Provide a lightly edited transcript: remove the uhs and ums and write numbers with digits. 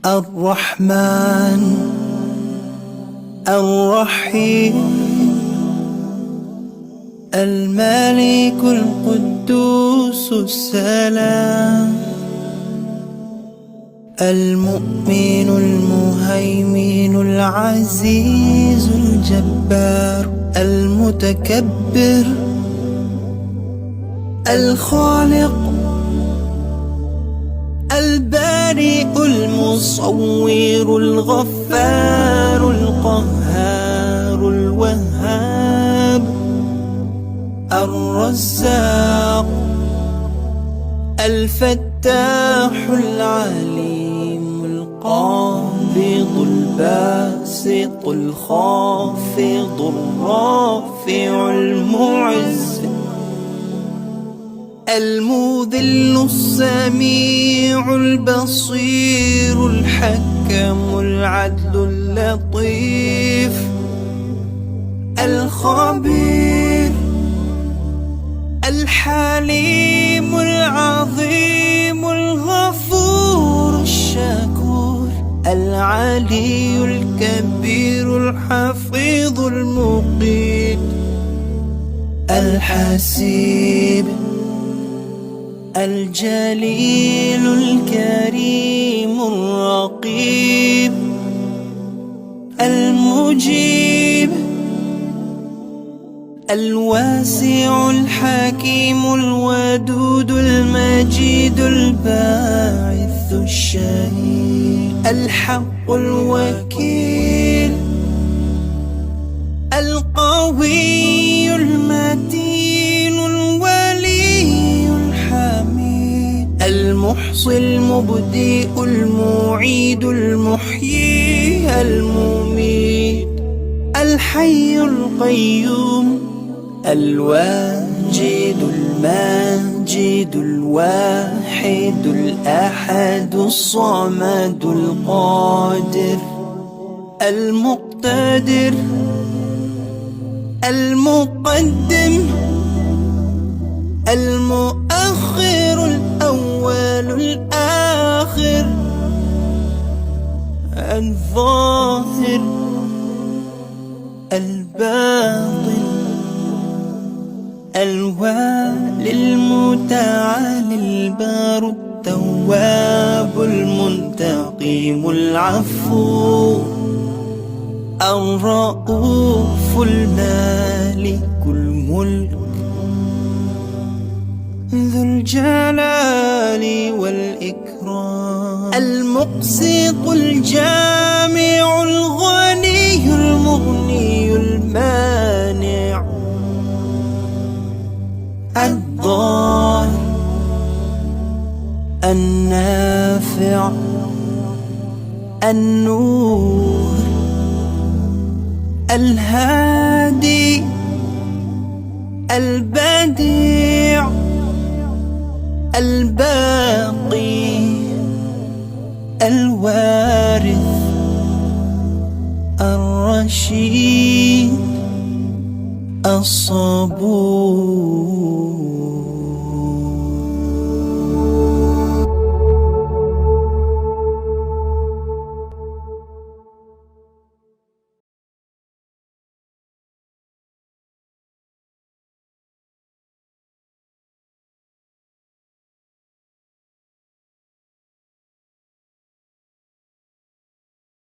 الرحمن الرحيم الملك القدوس السلام المؤمن المهيمن العزيز الجبار المتكبر الخالق البارئ المصور الغفار القهار الوهاب الرزاق الفتاح العليم القابض الباسط الخافض الرافع المعز المذل السميع البصير الحكم العدل اللطيف الخبير الحليم العظيم الغفور الشكور العلي الكبير الحفيظ المقيت الحسيب الجليل الكريم الرقيب المجيب الواسع الحكيم الودود المجيد الباعث الشهيد الحق الوكيل القوي المتين الولي الحميد المحصي المبدئ المعيد المحيي المميت الحي القيوم الواجد الماجد الواحد الأحد الصمد القادر المقتدر المقدم المؤخر الأول الآخر الظاهر الباطن الوالي المتعالي البار التواب المنتقم العفو الرؤوف المالك الملك ذو الجلال والإكرام المقسط الجامع الغني المغني المانع الضار النافع النور الهادي البديع الباقي الوارث الرشيد الصبور